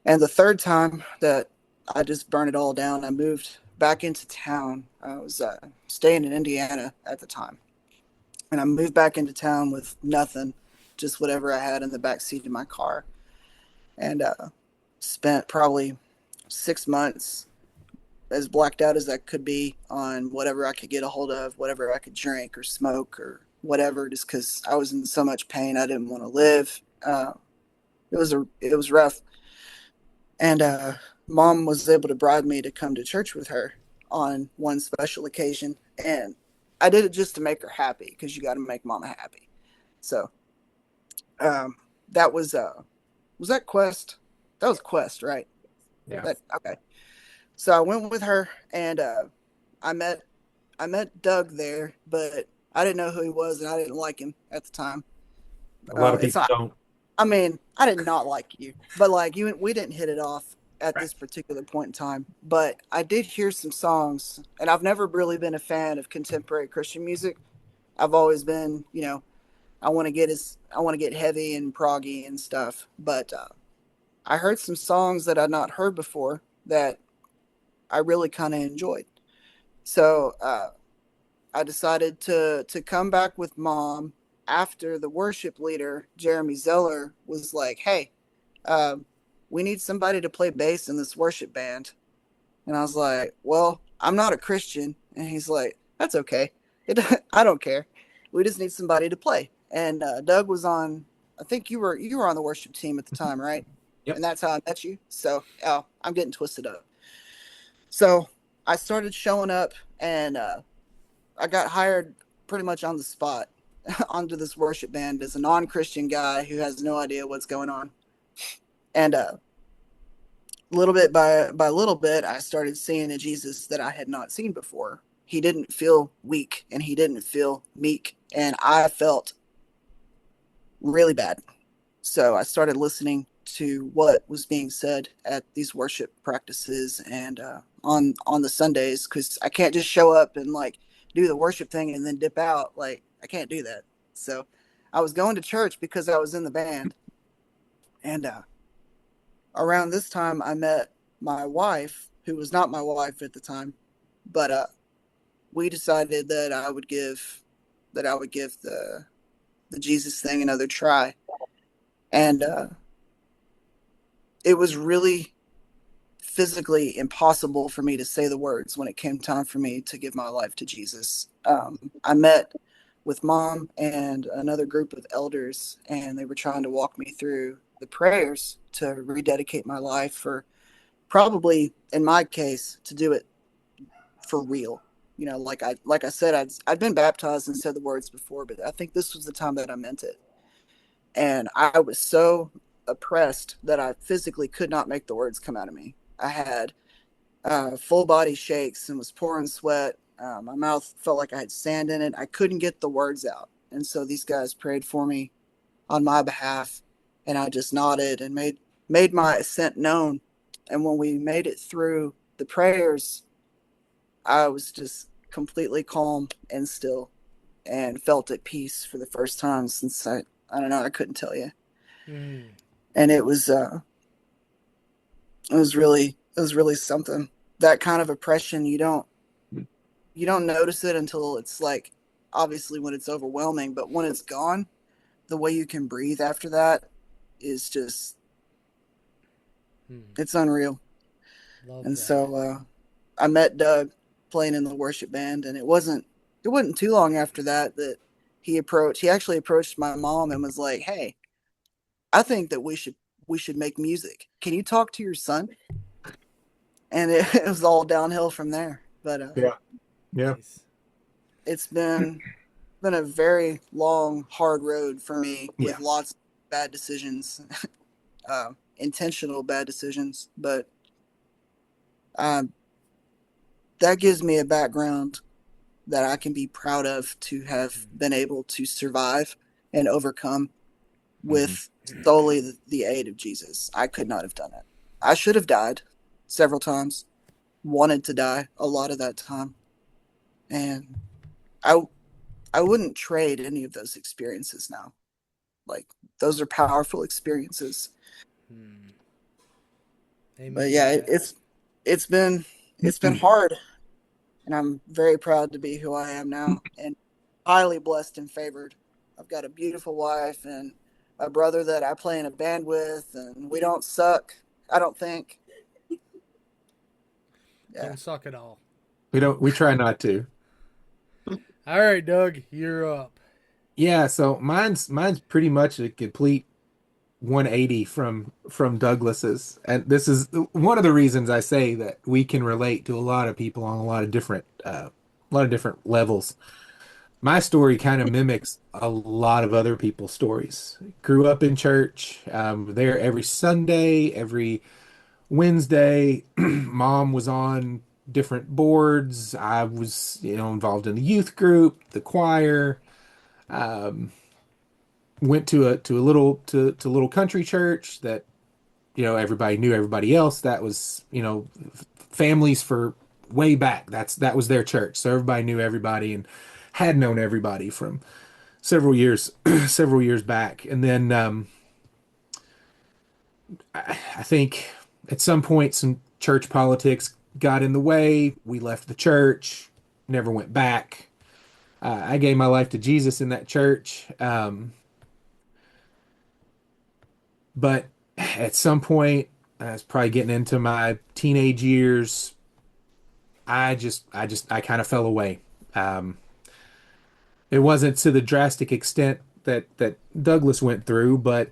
And the third time that I just burned it all down, I moved back into town. I was staying in Indiana at the time. And I moved back into town with nothing, just whatever I had in the back seat of my car. And spent probably 6 months as blacked out as I could be on whatever I could get a hold of, whatever I could drink or smoke or whatever, just because I was in so much pain. I didn't want to live. It was rough. And mom was able to bribe me to come to church with her on one special occasion. And I did it just to make her happy, because you got to make mama happy. So that was that Quest? That was Quest, right? Yeah. Okay. So I went with her, and I met Doug there, but I didn't know who he was, and I didn't like him at the time. A lot of It's people not. don't. I mean, I did not like you, but like you, we didn't hit it off at this particular point in time. But I did hear some songs, and I've never really been a fan of contemporary Christian music. I've always been, I want to get heavy and proggy and stuff. But I heard some songs that I'd not heard before that I really kind of enjoyed. So I decided to come back with mom after the worship leader, Jeremy Zeller, was like, hey, we need somebody to play bass in this worship band. And I was like, well, I'm not a Christian. And he's like, that's okay. I don't care. We just need somebody to play. And Doug was on, I think you were on the worship team at the time, right? Yep. And that's how I met you. So I'm getting twisted up. So I started showing up, and I got hired pretty much on the spot onto this worship band as a non-Christian guy who has no idea what's going on. And little bit by little bit, I started seeing a Jesus that I had not seen before. He didn't feel weak, and he didn't feel meek, and I felt really bad. So I started listening to what was being said at these worship practices and on the Sundays, because I can't just show up and like do the worship thing and then dip out. Like, I can't do that. So I was going to church because I was in the band. And around this time, I met my wife, who was not my wife at the time, but we decided that I would give the Jesus thing another try. And it was really physically impossible for me to say the words when it came time for me to give my life to Jesus. I met with mom and another group of elders, and they were trying to walk me through the prayers to rededicate my life, for probably, in my case, to do it for real. Like I said, I'd been baptized and said the words before, but I think this was the time that I meant it. And I was so oppressed that I physically could not make the words come out of me. I had full body shakes and was pouring sweat. My mouth felt like I had sand in it. I couldn't get the words out. And so these guys prayed for me on my behalf, and I just nodded and made my assent known. And when we made it through the prayers, I was just completely calm and still, and felt at peace for the first time since I don't know, I couldn't tell you. And it was really something. That kind of oppression, you don't notice it until it's like, obviously when it's overwhelming, but when it's gone, the way you can breathe after that is just, it's unreal. Love And that. so I met Doug playing in the worship band, and it wasn't too long after that he actually approached my mom and was like, hey, I think that we should make music. Can you talk to your son? And it was all downhill from there. But Yeah. Nice. it's been a very long, hard road for me with Yeah. lots of bad decisions, intentional bad decisions. But that gives me a background that I can be proud of to have been able to survive and overcome with solely the aid of Jesus. I could not have done it. I should have died several times, wanted to die a lot of that time. And I I wouldn't trade any of those experiences now. Like those are powerful experiences. Hmm. Amen But to yeah, that. it's been hard, and I'm very proud to be who I am now, and highly blessed and favored. I've got a beautiful wife and a brother that I play in a band with, and we don't suck. I don't think. Yeah. Don't suck at all. We try not to. All right, Doug, you're up. Yeah, so mine's pretty much a complete 180 from Douglas's. And this is one of the reasons I say that we can relate to a lot of people on a lot of different levels. My story kind of mimics a lot of other people's stories. Grew up in church, there every Sunday, every Wednesday. Mom was on different boards. I was, involved in the youth group, the choir. Um, Went to a little country church that everybody knew everybody else. That was families for way back. That was their church, so everybody knew everybody and had known everybody from several years several years back. And then I think at some point some church politics got in the way. We left the church, never went back. I gave my life to Jesus in that church. But at some point, I was probably getting into my teenage years. I kind of fell away. Um, it wasn't to the drastic extent that Douglas went through, but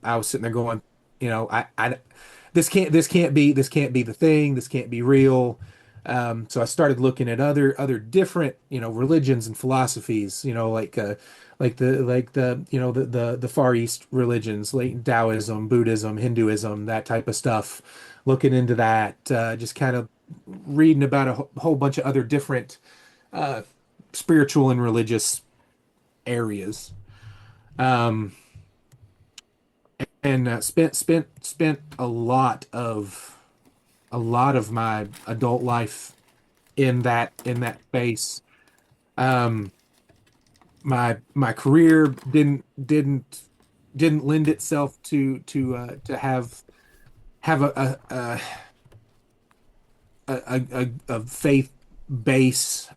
I was sitting there going, this can't be the thing. This can't be real. So I started looking at other different, religions and philosophies, like the the Far East religions, like Taoism, Buddhism, Hinduism, that type of stuff. Looking into that, just kind of reading about a whole bunch of other different uh, spiritual and religious areas. Um, and spent a lot of my adult life in that space. Um, my career didn't lend itself to have a faith base.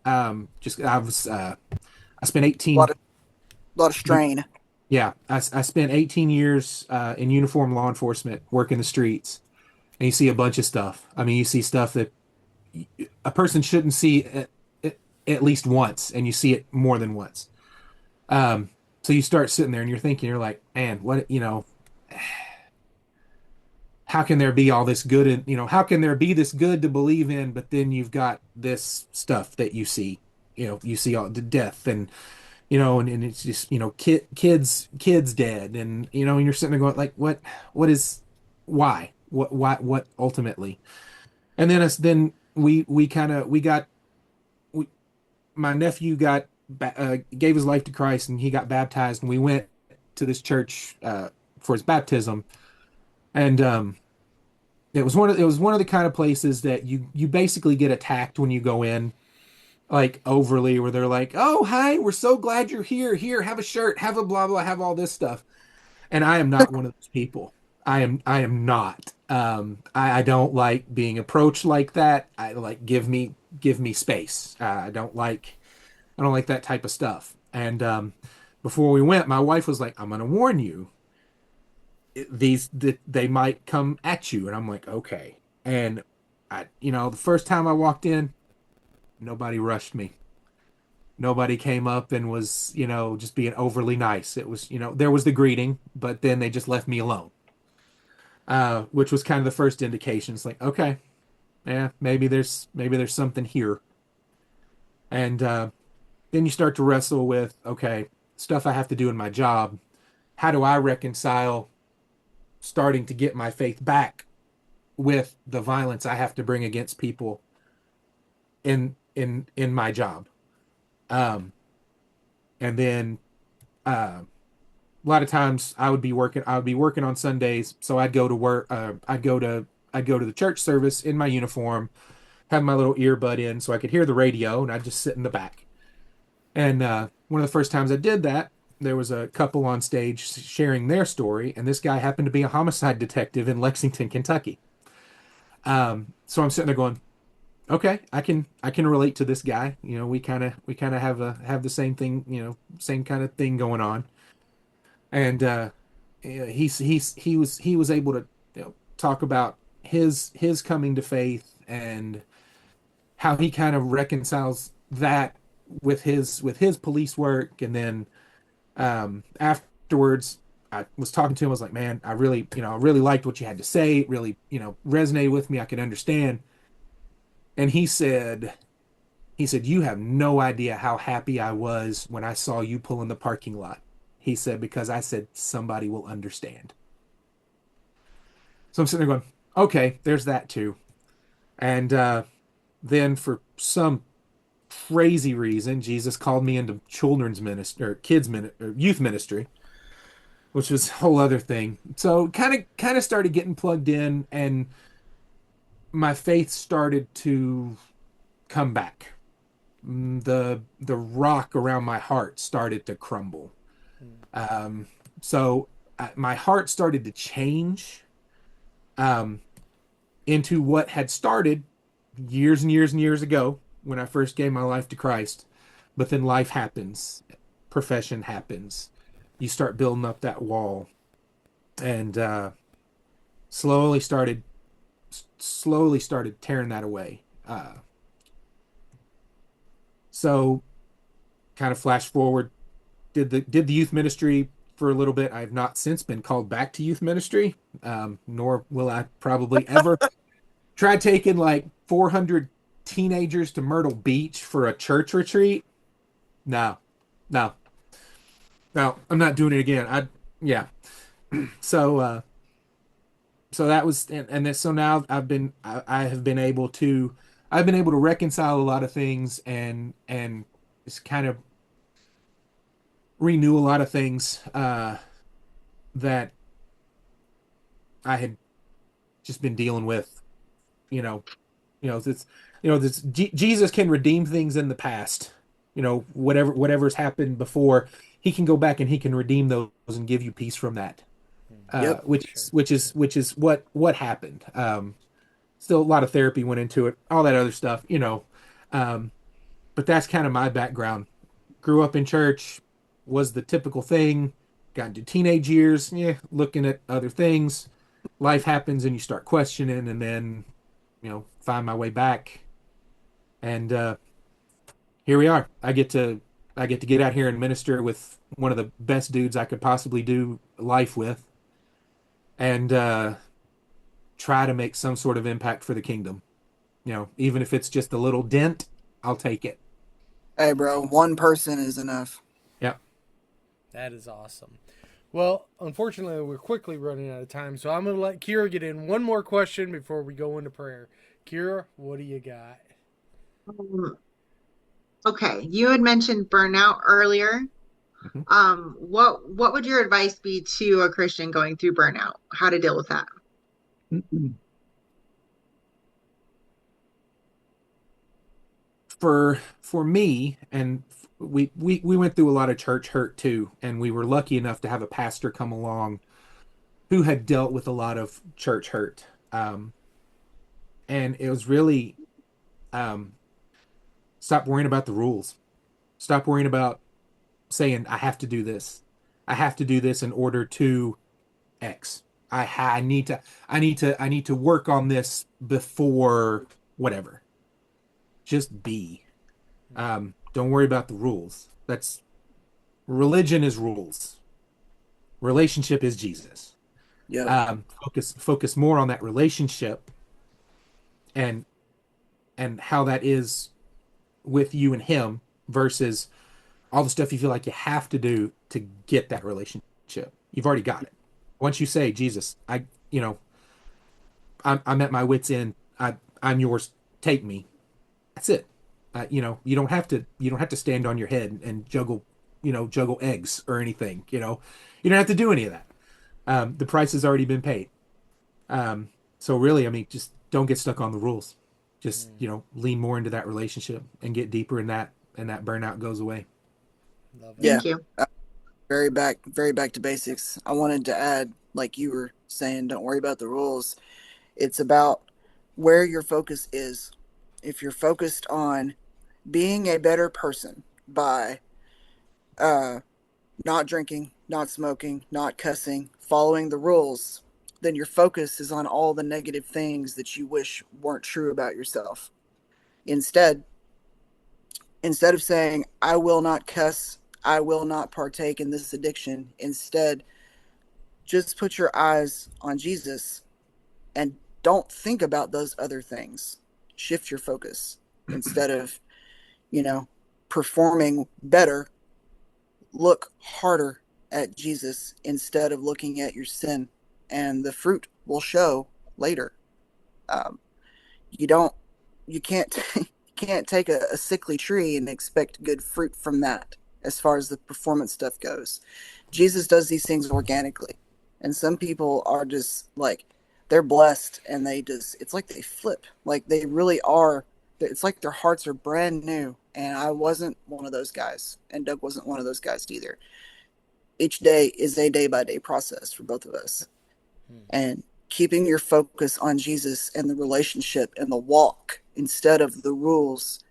Just I spent A 18. lot of strain. Yeah, I spent 18 years in uniform law enforcement, working the streets, and you see a bunch of stuff. I mean, you see stuff that a person shouldn't see at least once, and you see it more than once. So you start sitting there and you're thinking, you're like, man, what, how can there be all this good? And, how can there be this good to believe in? But then you've got this stuff that you see all the death and, and it's just, kids dead. And, and you're sitting there going like, what is, what ultimately? And then we, my nephew gave his life to Christ and he got baptized, and we went to this church for his baptism. And it was one of the kind of places that you basically get attacked when you go in, like overly, where they're like, "Oh, hi, we're so glad you're here. Here, have a shirt, have a blah blah, have all this stuff." And I am not one of those people. I am not. I don't like being approached like that. I like give me space. I don't like that type of stuff. And before we went, my wife was like, "I'm going to warn you. They might come at you." And I'm like, "Okay." And the first time I walked in, nobody rushed me. Nobody came up and was, just being overly nice. It was, there was the greeting, but then they just left me alone. Which was kind of the first indication. It's like, okay, yeah, maybe there's something here. And then you start to wrestle with, okay, stuff I have to do in my job. How do I reconcile starting to get my faith back with the violence I have to bring against people in my job. And then a lot of times I would be working on Sundays, so I'd go to work. I'd go to the church service in my uniform, have my little earbud in so I could hear the radio, and I'd just sit in the back. And one of the first times I did that, there was a couple on stage sharing their story, and this guy happened to be a homicide detective in Lexington, Kentucky. So I'm sitting there going, okay, I can relate to this guy. You know, we kind of have the same thing, you know, same kind of thing going on. And he was able to, you know, talk about his coming to faith and how he kind of reconciles that with his police work. And then afterwards I was talking to him. I was like, man, I really liked what you had to say. It really, you know, resonated with me. I could understand. And he said, you have no idea how happy I was when I saw you pull in the parking lot. He said, because I said somebody will understand. So I'm sitting there going, okay, there's that too. And then for some crazy reason, Jesus called me into children's ministry or youth ministry, which was a whole other thing. So kind of started getting plugged in, and my faith started to come back. The rock around my heart started to crumble. So my heart started to change into what had started years and years and years ago when I first gave my life to Christ. But then life happens, profession happens. You start building up that wall, and slowly started tearing that away. So kind of flash forward, did the youth ministry for a little bit. I have not since been called back to youth ministry, nor will I probably ever. Tried taking like 400 teenagers to Myrtle Beach for a church retreat. No, I'm not doing it again. So that was, and then, so now I have been able to reconcile a lot of things and just kind of renew a lot of things that I had just been dealing with. Jesus can redeem things in the past. You know, whatever's happened before, he can go back and he can redeem those and give you peace from that. Which is what happened. Still a lot of therapy went into it, all that other stuff, you know. But that's kind of my background. Grew up in church, was the typical thing. Got into teenage years, looking at other things. Life happens and you start questioning, and then, you know, find my way back. And here we are. I get to get out here and minister with one of the best dudes I could possibly do life with, and try to make some sort of impact for the kingdom. You know, even if it's just a little dent, I'll take it. Hey, bro, one person is enough. Yeah. That is awesome. Well, unfortunately, we're quickly running out of time, so I'm going to let Kira get in one more question before we go into prayer. Kira, what do you got? Okay, you had mentioned burnout earlier. What would your advice be to a Christian going through burnout? How to deal with that? For me, and we went through a lot of church hurt too, and we were lucky enough to have a pastor come along who had dealt with a lot of church hurt. And it was really stop worrying about the rules. Stop worrying about saying, I have to do this. I have to do this in order to X. I need to work on this before whatever. Just be. Don't worry about the rules. Religion is rules. Relationship is Jesus. Yeah. Focus more on that relationship and how that is with you and him versus all the stuff you feel like you have to do to get that relationship. You've already got it. Once you say, Jesus, I'm at my wit's end. I'm yours. Take me. That's it. you don't have to stand on your head and juggle eggs or anything. You don't have to do any of that. The price has already been paid. So really, I mean, just don't get stuck on the rules. Just, lean more into that relationship and get deeper in that, and that burnout goes away. Love it. Yeah. Thank you. Very back to basics. I wanted to add, like you were saying, don't worry about the rules. It's about where your focus is. If you're focused on being a better person by not drinking, not smoking, not cussing, following the rules, then your focus is on all the negative things that you wish weren't true about yourself. Instead of saying, I will not cuss, I will not partake in this addiction, instead, just put your eyes on Jesus and don't think about those other things. Shift your focus. Instead of, performing better, look harder at Jesus instead of looking at your sin, and the fruit will show later. You can't can't take a sickly tree and expect good fruit from that as far as the performance stuff goes. Jesus does these things organically, and some people are just like, they're blessed and it's like they flip, like they really are. It's like their hearts are brand new, and I wasn't one of those guys, and Doug wasn't one of those guys either. Each day is a day-by-day process for both of us. And keeping your focus on Jesus and the relationship and the walk instead of the rules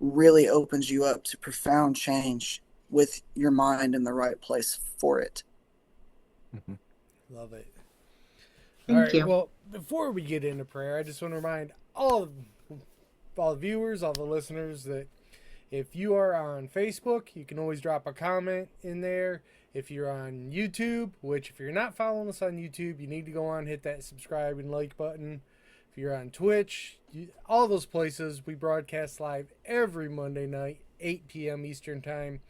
really opens you up to profound change with your mind in the right place for it. Love it. Thank you. Well, before we get into prayer, I just want to remind all the viewers, all the listeners, that if you are on Facebook, you can always drop a comment in there. If you're on YouTube, which if you're not following us on YouTube, you need to go on, hit that subscribe and like button. If you're on Twitch, all those places, we broadcast live every Monday night, 8 p.m. Eastern Time.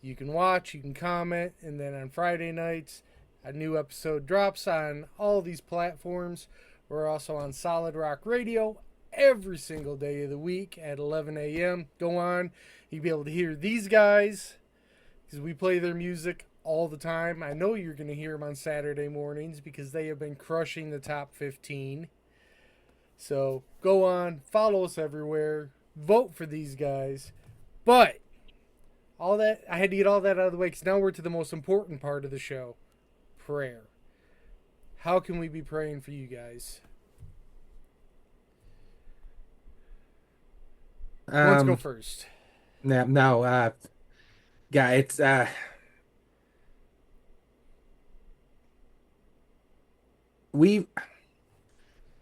You can watch, you can comment, and then on Friday nights, a new episode drops on all these platforms. We're also on Solid Rock Radio every single day of the week at 11 a.m. Go on. You'll be able to hear these guys because we play their music all the time. I know you're going to hear them on Saturday mornings because they have been crushing the top 15. So go on, follow us everywhere, vote for these guys. But all that, I had to get all that out of the way because now we're to the most important part of the show, prayer. How can we be praying for you guys? Let's go first. No, yeah, it's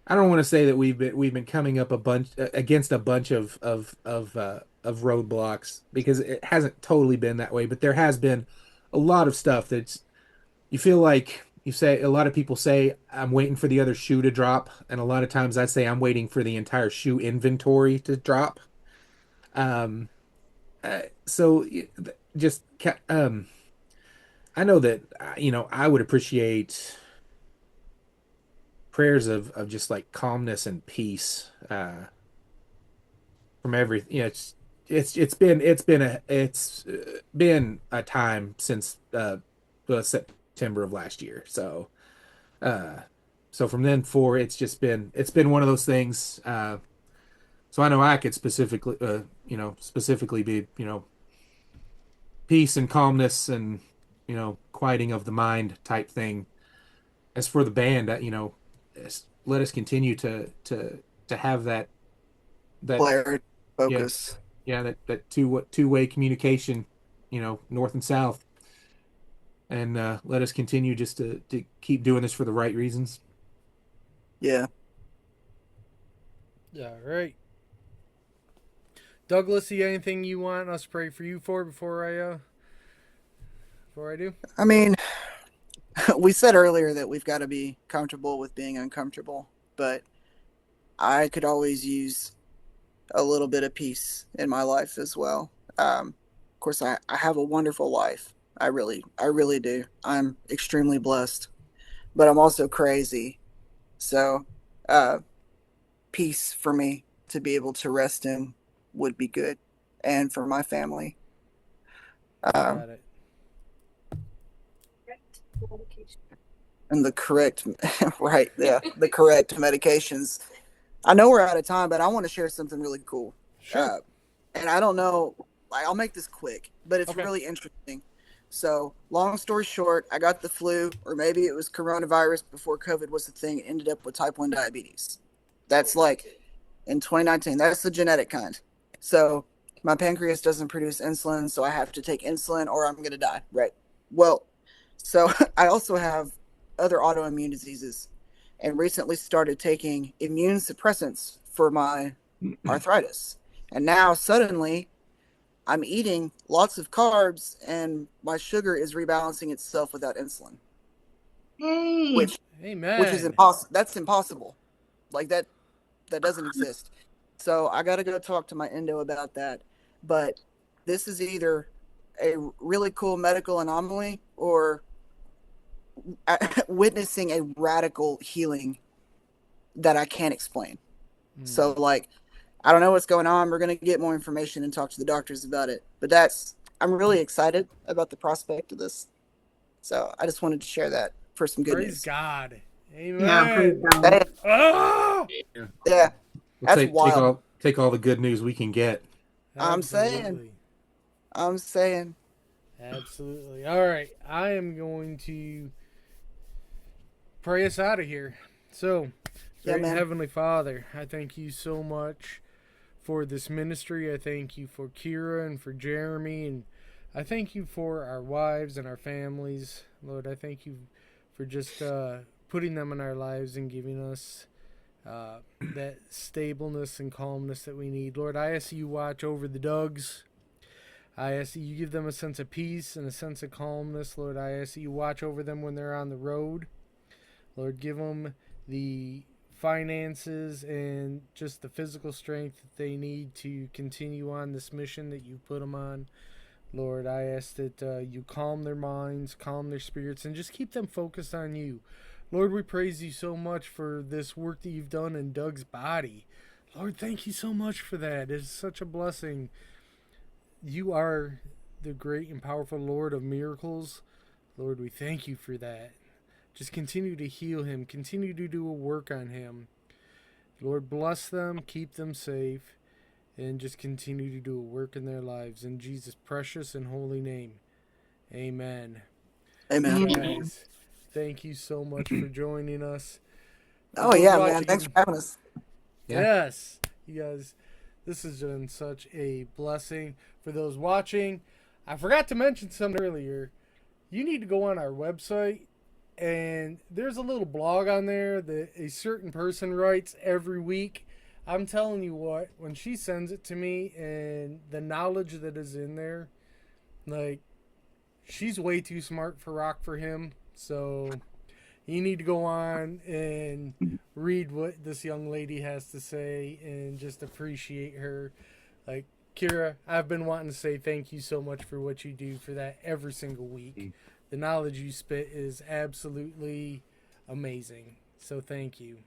I don't want to say that we've been coming up against a bunch of roadblocks, because it hasn't totally been that way, but there has been a lot of stuff that's, you feel like, a lot of people say I'm waiting for the other shoe to drop, and a lot of times I say I'm waiting for the entire shoe inventory to drop. So just I know that I would appreciate prayers of just like calmness and peace from every it's been a time since September of last year. So from then forward, it's been one of those things. So I know I could specifically be peace and calmness and quieting of the mind type thing. As for the band, let us continue to have that Clarity, focus. that two-way communication, north and south, and let us continue just to keep doing this for the right reasons. Yeah. All right. Douglas, see anything you want us to pray for you for before I do? I mean, we said earlier that we've got to be comfortable with being uncomfortable, but I could always use a little bit of peace in my life as well. Of course, I have a wonderful life. I really do. I'm extremely blessed, but I'm also crazy. So, peace for me to be able to rest in would be good, and for my family. Got it. And the correct, right? Yeah, the correct medications. I know we're out of time, but I want to share something really cool. Sure. And I don't know, like, I'll make this quick, but it's Okay. really interesting. So, long story short, I got the flu, or maybe it was coronavirus before COVID was a thing, and ended up with type 1 diabetes. That's like in 2019. That's the genetic kind. So, my pancreas doesn't produce insulin, so I have to take insulin or I'm going to die, right? Well, so I also have other autoimmune diseases and recently started taking immune suppressants for my arthritis. And now suddenly I'm eating lots of carbs and my sugar is rebalancing itself without insulin, Hey. which Amen. is impossible. That's impossible. Like that doesn't exist. So I got to go talk to my endo about that. But this is either a really cool medical anomaly or witnessing a radical healing that I can't explain. So, like, I don't know what's going on. We're going to get more information and talk to the doctors about it. But I'm really excited about the prospect of this. So I just wanted to share that for some good Praise news. God. Amen. Yeah, praise God. Oh! Yeah, We'll that's wild. take all the good news we can get. I'm saying. Absolutely. All right. I am going to pray us out of here. So, Yeah, great man. Heavenly Father, I thank you so much for this ministry. I thank you for Kira and for Jeremy. And I thank you for our wives and our families. Lord, I thank you for just putting them in our lives and giving us that stableness and calmness that we need. Lord, I ask you watch over the Dougs. I ask you give them a sense of peace and a sense of calmness. Lord, I ask you watch over them when they're on the road. Lord, give them the finances and just the physical strength that they need to continue on this mission that you put them on. Lord, I ask that you calm their minds, calm their spirits, and just keep them focused on you. Lord, we praise you so much for this work that you've done in Doug's body. Lord, thank you so much for that. It's such a blessing. You are the great and powerful Lord of miracles. Lord, we thank you for that. Just continue to heal him. Continue to do a work on him. Lord, bless them, keep them safe, and just continue to do a work in their lives. In Jesus' precious and holy name, amen. Amen. Guys, thank you so much for joining us. Oh, yeah, man. Thanks for having us. Yeah. Yes, you guys, this has been such a blessing. For those watching, I forgot to mention something earlier. You need to go on our website, and there's a little blog on there that a certain person writes every week. I'm telling you what, when she sends it to me and the knowledge that is in there, like, she's way too smart for Rock for Him. So you need to go on and read what this young lady has to say and just appreciate her. Like, Kira, I've been wanting to say thank you so much for what you do for that every single week. The knowledge you spit is absolutely amazing. So thank you.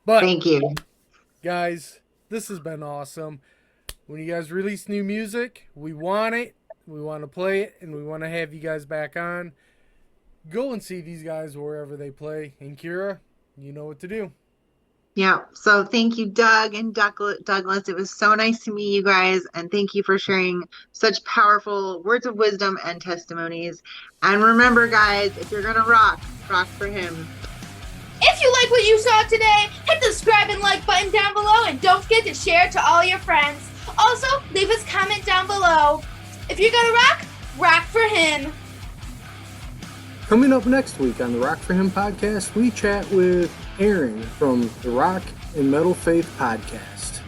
But Thank you. guys, this has been awesome. When you guys release new music, we want it. We want to play it, and we want to have you guys back on. Go and see these guys wherever they play. And Kira, you know what to do. Yeah. So thank you, Doug and Douglas. It was so nice to meet you guys. And thank you for sharing such powerful words of wisdom and testimonies. And remember, guys, if you're going to rock, rock for him. If you like what you saw today, hit the subscribe and like button down below, and don't forget to share it to all your friends. Also, leave us a comment down below. If you're gonna rock, rock for him. Coming up next week on the Rock for Him podcast, we chat with Aaron from the Rock and Metal Faith podcast.